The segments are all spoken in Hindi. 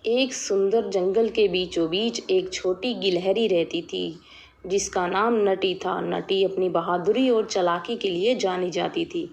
एक सुंदर जंगल के बीचों बीच एक छोटी गिलहरी रहती थी जिसका नाम नटी था। नटी अपनी बहादुरी और चालाकी के लिए जानी जाती थी।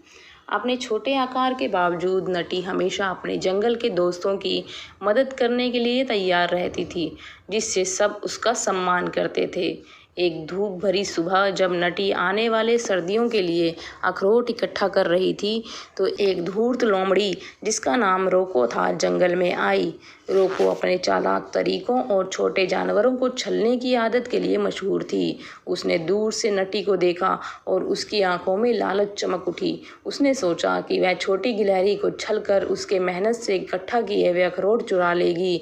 अपने छोटे आकार के बावजूद नटी हमेशा अपने जंगल के दोस्तों की मदद करने के लिए तैयार रहती थी, जिससे सब उसका सम्मान करते थे। एक धूप भरी सुबह जब नटी आने वाले सर्दियों के लिए अखरोट इकट्ठा कर रही थी, तो एक धूर्त लोमड़ी जिसका नाम रोको था जंगल में आई। रोको अपने चालाक तरीकों और छोटे जानवरों को छलने की आदत के लिए मशहूर थी। उसने दूर से नटी को देखा और उसकी आंखों में लालच चमक उठी। उसने सोचा कि वह छोटी गिलहरी को छल कर उसके मेहनत से इकट्ठा किए हुए अखरोट चुरा लेगी।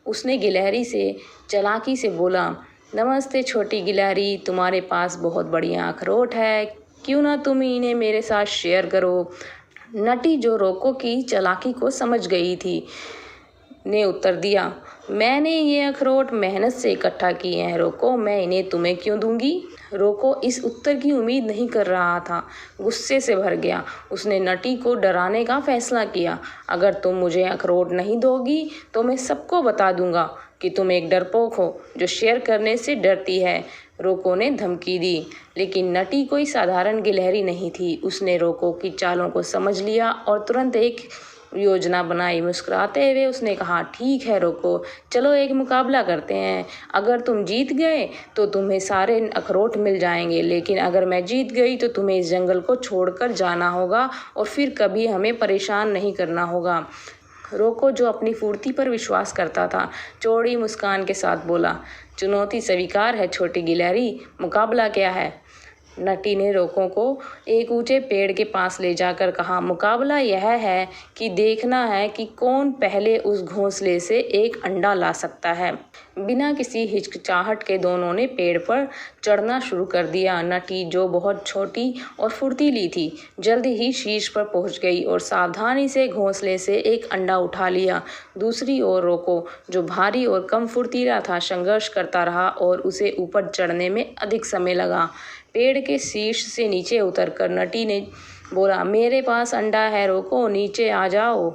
उसने गिलहरी से चालाकी से बोला, नमस्ते छोटी गिलहरी, तुम्हारे पास बहुत बढ़िया अखरोट है, क्यों ना तुम इन्हें मेरे साथ शेयर करो। नटी, जो रोको की चालाकी को समझ गई थी, ने उत्तर दिया, मैंने ये अखरोट मेहनत से इकट्ठा किए हैं रोको, मैं इन्हें तुम्हें क्यों दूंगी। रोको इस उत्तर की उम्मीद नहीं कर रहा था। गुस्से से भर गया। उसने नटी को डराने का फैसला किया। अगर तुम मुझे अखरोट नहीं दोगी तो मैं सबको बता दूंगा कि तुम एक डरपोक हो जो शेयर करने से डरती है। रोको ने धमकी दी। लेकिन नटी कोई साधारण गिलहरी नहीं थी। उसने रोको की चालों को समझ लिया और तुरंत एक योजना बनाई। मुस्कुराते हुए उसने कहा, ठीक है रोको, चलो एक मुकाबला करते हैं। अगर तुम जीत गए तो तुम्हें सारे अखरोट मिल जाएंगे, लेकिन अगर मैं जीत गई तो तुम्हें इस जंगल को छोड़कर जाना होगा और फिर कभी हमें परेशान नहीं करना होगा। रोको, जो अपनी फुर्ती पर विश्वास करता था, चौड़ी मुस्कान के साथ बोला, चुनौती स्वीकार है छोटी गिलहरी, मुकाबला क्या है। नटी ने रोको को एक ऊंचे पेड़ के पास ले जाकर कहा, मुकाबला यह है कि देखना है कि कौन पहले उस घोंसले से एक अंडा ला सकता है। बिना किसी हिचकिचाहट के दोनों ने पेड़ पर चढ़ना शुरू कर दिया। नटी, जो बहुत छोटी और फुर्तीली थी, जल्दी ही शीर्ष पर पहुंच गई और सावधानी से घोंसले से एक अंडा उठा लिया। दूसरी ओर रोको, जो भारी और कम फुर्तीला था, संघर्ष करता रहा और उसे ऊपर चढ़ने में अधिक समय लगा। पेड़ के शीर्ष से नीचे उतरकर नटी ने बोला, मेरे पास अंडा है रोको, नीचे आ जाओ।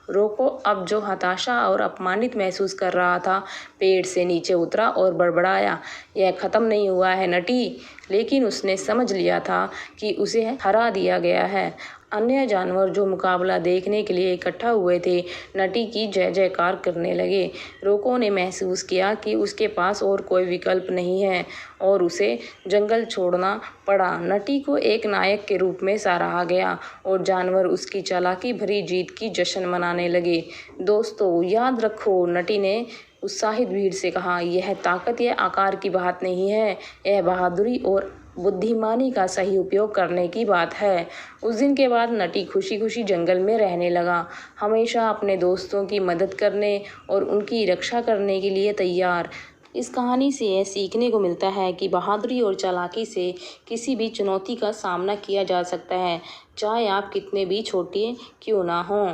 रोको, अब जो हताशा और अपमानित महसूस कर रहा था, पेड़ से नीचे उतरा और बड़बड़ाया, यह खत्म नहीं हुआ है नटी। लेकिन उसने समझ लिया था कि उसे हरा दिया गया है। अन्य जानवर जो मुकाबला देखने के लिए इकट्ठा हुए थे, नटी की जय जयकार करने लगे। रोको ने महसूस किया कि उसके पास और कोई विकल्प नहीं है और उसे जंगल छोड़ना पड़ा। नटी को एक नायक के रूप में सराहा गया और जानवर उसकी चालाकी भरी जीत की जश्न मनाने लगे। दोस्तों, याद रखो, नटी ने उत्साहित भीड़ से कहा, यह ताकत या आकार की बात नहीं है, यह बहादुरी और बुद्धिमानी का सही उपयोग करने की बात है। उस दिन के बाद नटी खुशी खुशी जंगल में रहने लगा, हमेशा अपने दोस्तों की मदद करने और उनकी रक्षा करने के लिए तैयार। इस कहानी से यह सीखने को मिलता है कि बहादुरी और चालाकी से किसी भी चुनौती का सामना किया जा सकता है, चाहे आप कितने भी छोटे क्यों ना हों।